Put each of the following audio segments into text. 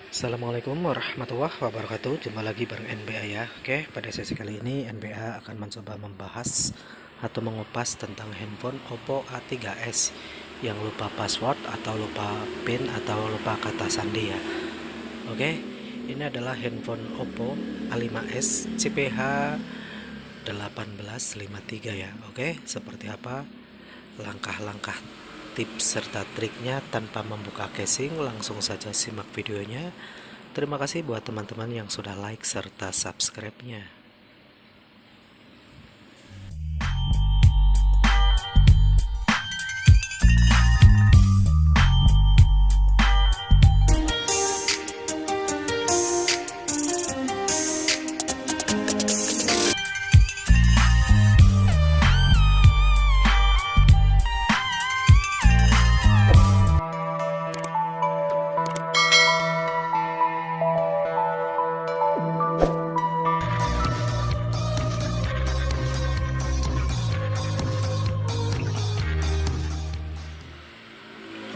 Assalamualaikum warahmatullahi wabarakatuh. Jumpa lagi bareng NBA ya. Oke, pada sesi kali ini NBA akan mencoba membahas atau mengupas tentang handphone Oppo A3s yang lupa password atau lupa PIN atau lupa kata sandi ya. Oke, ini adalah handphone Oppo A5s CPH 1853 ya. Oke, seperti apa langkah-langkah tips serta triknya tanpa membuka casing? Langsung saja simak videonya. Terima kasih buat teman-teman yang sudah like serta subscribe-nya.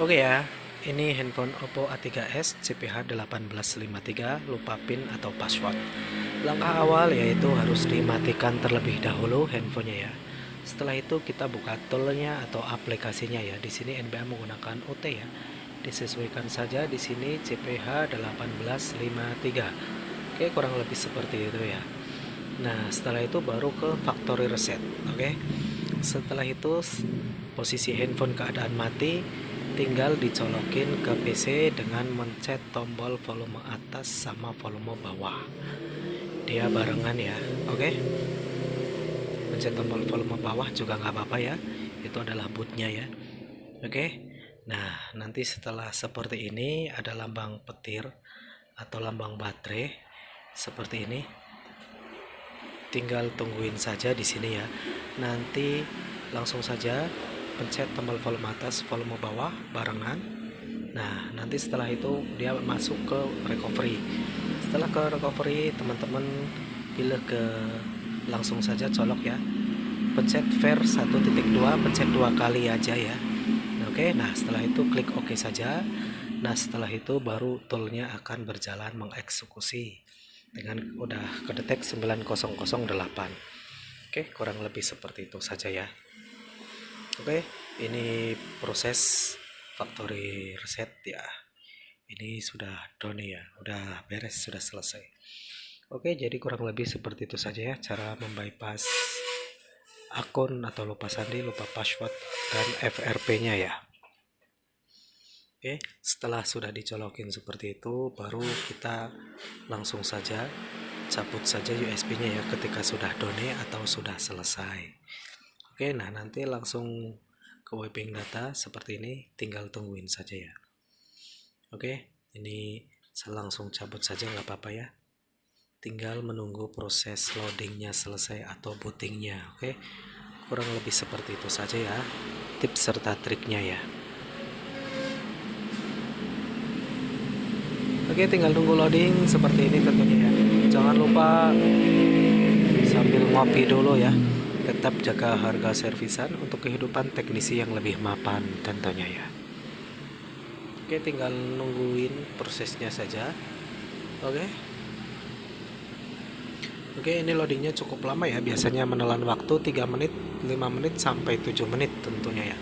Oke ya, ini handphone Oppo A3s CPH 1853 lupa PIN atau password. Langkah awal yaitu harus dimatikan terlebih dahulu handphonenya ya. Setelah itu kita buka toolnya atau aplikasinya ya. Di sini NBA menggunakan OT ya. Disesuaikan saja di sini CPH 1853. Oke, kurang lebih seperti itu ya. Nah, setelah itu baru ke factory reset. Oke. Setelah itu posisi handphone keadaan mati, tinggal dicolokin ke PC dengan mencet tombol volume atas sama volume bawah. Dia barengan ya. Oke. Mencet tombol volume bawah juga nggak apa-apa ya. Itu adalah bootnya ya. Oke. Nah, nanti setelah seperti ini ada lambang petir atau lambang baterai seperti ini. Tinggal tungguin saja di sini ya. Nanti langsung saja pencet tombol volume atas, volume bawah barengan. Nah, nanti setelah itu dia masuk ke recovery. Setelah ke recovery, teman-teman pilih ke langsung saja colok ya. Pencet ver 1.2, pencet 2 kali aja ya. Oke, nah setelah itu klik OK saja. Nah, setelah itu baru toolnya akan berjalan mengeksekusi dengan udah kedetek 9008. Oke, kurang lebih seperti itu saja ya. Oke, ini proses factory reset ya. Ini sudah done ya, udah beres, sudah selesai. Oke, jadi kurang lebih seperti itu saja ya cara membypass akun atau lupa sandi, lupa password dan FRP-nya ya. Oke, setelah sudah dicolokin seperti itu, baru kita langsung saja cabut saja USB-nya ya ketika sudah done atau sudah selesai. Oke, nah nanti langsung ke wiping data seperti ini, tinggal tungguin saja ya. Oke, ini saya langsung cabut saja nggak apa-apa ya. Tinggal menunggu proses loadingnya selesai atau bootingnya. Oke, kurang lebih seperti itu saja ya tips serta triknya ya. Oke, tinggal tunggu loading seperti ini tentunya ya. Jangan lupa sambil ngopi dulu ya. Tetap jaga harga servisan untuk kehidupan teknisi yang lebih mapan tentunya ya. Oke, tinggal nungguin prosesnya saja. Oke. Oke, ini loadingnya cukup lama ya. Biasanya menelan waktu 3 menit, 5 menit sampai 7 menit tentunya ya.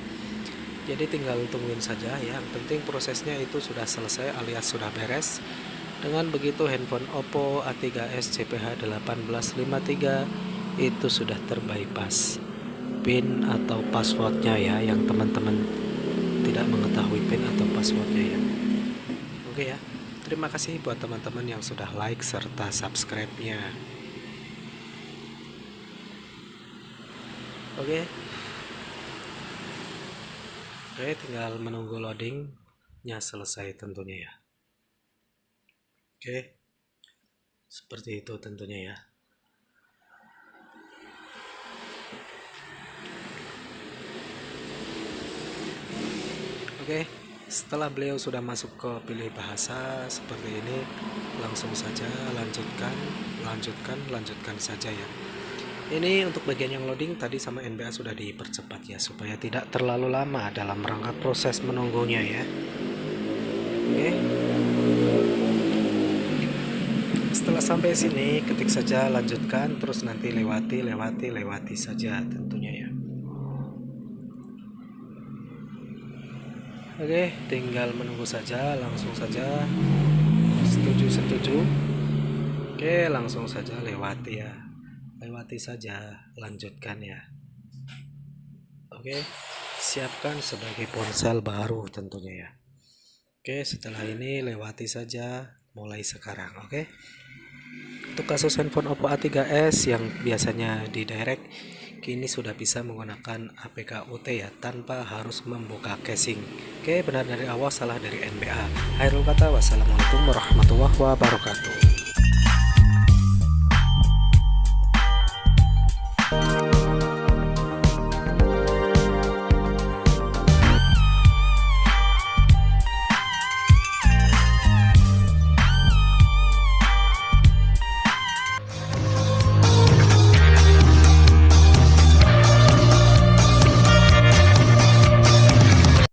Jadi tinggal tungguin saja ya. Yang penting prosesnya itu sudah selesai alias sudah beres. Dengan begitu handphone Oppo A3s CPH 1853 itu sudah terbypass PIN atau passwordnya ya, yang teman-teman tidak mengetahui PIN atau passwordnya ya. Oke ya. Terima kasih buat teman-teman yang sudah like serta subscribe-nya. Oke. Oke, tinggal menunggu loadingnya selesai tentunya ya. Oke, seperti itu tentunya ya. Oke, setelah beliau sudah masuk ke pilih bahasa seperti ini, langsung saja lanjutkan saja ya. Ini untuk bagian yang loading tadi sama NBA sudah dipercepat ya, supaya tidak terlalu lama dalam rangka proses menunggunya ya. Oke. sampai sini, ketik saja lanjutkan, terus nanti lewati saja tentunya ya. Oke, tinggal menunggu saja, langsung saja setuju. Oke, langsung saja lewati ya. Lewati saja, lanjutkan ya. Oke, siapkan sebagai ponsel baru tentunya ya. Oke, setelah ini lewati saja mulai sekarang. Oke. Untuk kasus handphone Oppo A3s yang biasanya di direct, kini sudah bisa menggunakan APK UT ya, tanpa harus membuka casing. Oke, benar dari awal, salah dari NBA. Akhirul kata, wassalamualaikum warahmatullahi wabarakatuh.